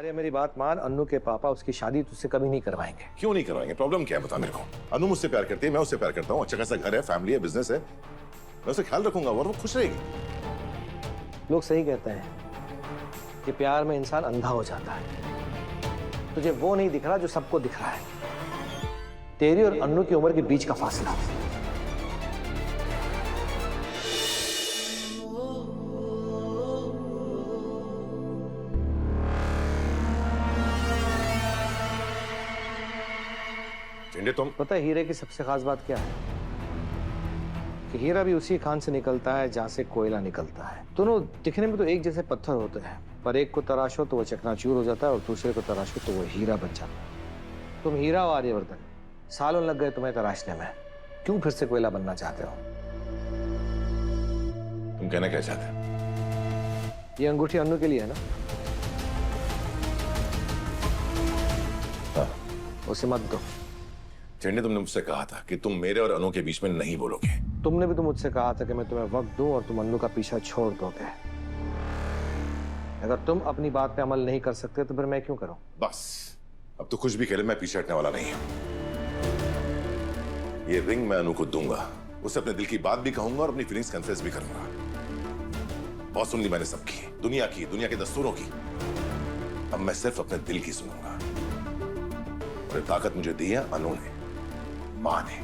अरे मेरी बात मान, अन्नू के पापा उसकी शादी तुझसे कभी नहीं करवाएंगे। क्यों नहीं करवाएंगे? प्रॉब्लम क्या है बता मेरे को। अनु मुझसे प्यार करती है, मैं उससे प्यार करता हूँ, अच्छा खासा घर है, फैमिली है, बिजनेस है, मैं उसका ख्याल रखूंगा और वो खुश रहेगी। लोग सही कहते हैं कि प्यार में इंसान अंधा हो जाता है। तुझे वो नहीं दिख रहा जो सबको दिख रहा है, तेरी और अन्नू की उम्र के बीच का फासला। तुम पता है हीरे की सबसे खास बात क्या है? कि हीरा भी उसी खान से निकलता है जहां से कोयला निकलता है। दोनों दिखने में तो एक जैसे पत्थर होते हैं, पर एक को तराशो तो वो चकनाचूर हो जाता है और दूसरे को तराशो तो वो हीरा बन जाता है। तुम हीरा हो आर्यवर्धन, सालों लग गए तुम्हें तराशने में, क्यों फिर से कोयला बनना चाहते हो? तुम कहना क्या चाहते हो? ये अंगूठी अन्नू के लिए है ना? हाँ। उसे मत दो। चंडी, तुमने मुझसे कहा था कि तुम मेरे और अनु के बीच में नहीं बोलोगे। तुमने भी तो मुझसे कहा था कि मैं तुम्हें वक्त दूं और तुम अन्नू का पीछा छोड़ दोगे। अगर तुम अपनी बात पे अमल नहीं कर सकते तो फिर मैं क्यों करूं? बस अब तो कुछ भी कह ले, मैं पीछे हटने वाला नहीं हूं। ये रिंग मैं अनु को दूंगा, उसे अपने दिल की बात भी कहूंगा और अपनी फीलिंग्स कन्फेस भी करूंगा। बहुत सुन ली मैंने सबकी, दुनिया की, दुनिया के दस्तूरों की। अब मैं सिर्फ अपने दिल की सुनूंगा और ये ताकत मुझे दी है अनु ने, मां ने।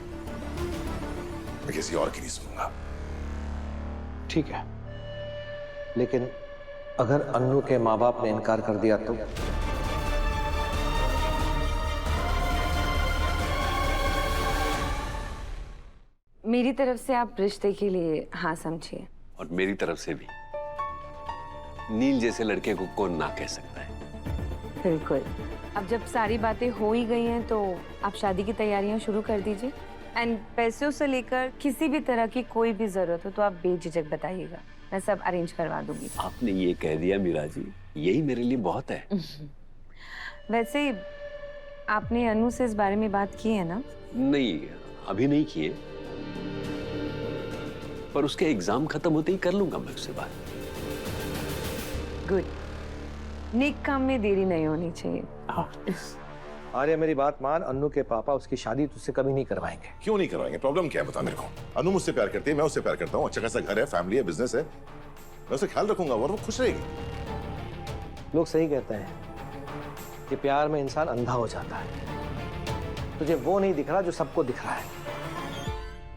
मैं किसी और की नहीं सुनूंगा। ठीक है, लेकिन अगर अन्नू के माँ बाप ने इनकार कर दिया तो? मेरी तरफ से आप रिश्ते के लिए हाँ समझिए। और मेरी तरफ से भी। नील जैसे लड़के को कौन ना कह सकता है। बिल्कुल। अब जब सारी बातें हो ही गई हैं तो आप शादी की तैयारियां शुरू कर दीजिए। एंड पैसों से लेकर किसी भी तरह की कोई भी जरूरत हो तो आप बेझिझक बताइएगा, मैं सब अरेंज करवा दूंगी। आपने ये कह दिया मीरा जी, यही मेरे लिए बहुत है। वैसे आपने अनु से इस बारे में बात की है ना? नहीं, अभी नहीं किए, पर उसके एग्जाम खत्म होते ही कर लूंगा मैं उससे बात। गुड। नेक काम में देरी नहीं होनी चाहिए। आर्य मेरी बात मान, अन्नू के पापा उसकी शादी तुझसे कभी नहीं करवाएंगे। क्यों नहीं करवाएंगे? प्रॉब्लम क्या है बता मेरे को। अनु मुझसे प्यार करती है, मैं उससे प्यार करता हूँ, अच्छा खासा घर है, फैमिली है, बिजनेस है, मैं उसका ख्याल रखूंगा और वो खुश रहेगी। लोग सही कहते हैं कि प्यार में इंसान अंधा हो जाता है। तुझे वो नहीं दिख रहा जो सबको दिख रहा है,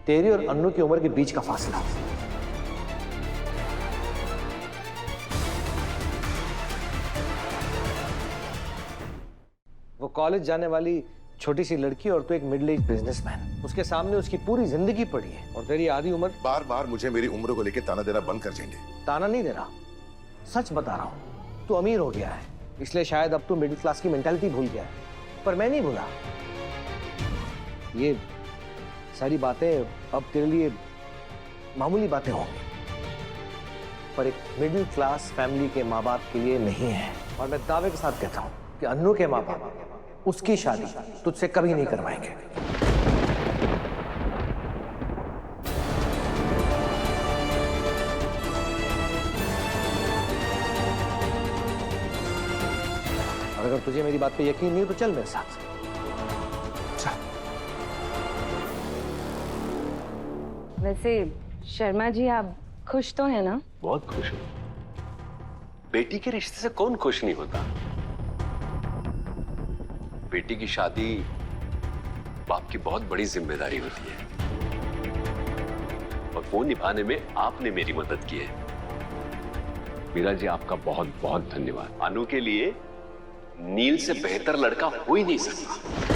तेरी और अन्नू की उम्र के बीच का फासला। वो कॉलेज जाने वाली छोटी सी लड़की और तू एक मिडिल एज बिजनेसमैन। उसके सामने उसकी पूरी जिंदगी पड़ी है और तेरी आधी उम्र। बार बार मुझे मेरी उम्र को लेकर ताना देना बंद कर देंगे। ताना नहीं दे रहा, सच बता रहा हूं। तू अमीर हो गया है, इसलिए शायद अब तू मिडिल क्लास की मेंटालिटी भूल गया है, पर मैं नहीं भूला। ये सारी बातें अब तेरे लिए मामूली बातें होंगी, पर एक मिडिल क्लास फैमिली के माँ बाप के लिए नहीं है। और मैं दावे के साथ कहता हूं कि अन्नू के माँ बाप उसकी शादी तुझसे कभी नहीं करवाएंगे। और अगर तुझे मेरी बात पे यकीन नहीं तो चल मेरे साथ। चल। वैसे शर्मा जी आप खुश तो हैं ना? बहुत खुश हूं। बेटी के रिश्ते से कौन खुश नहीं होता। बेटी की शादी बाप की बहुत बड़ी जिम्मेदारी होती है और वो निभाने में आपने मेरी मदद की है। मीरा जी, आपका बहुत बहुत धन्यवाद। अनु के लिए नील से बेहतर लड़का हो ही नहीं सकता।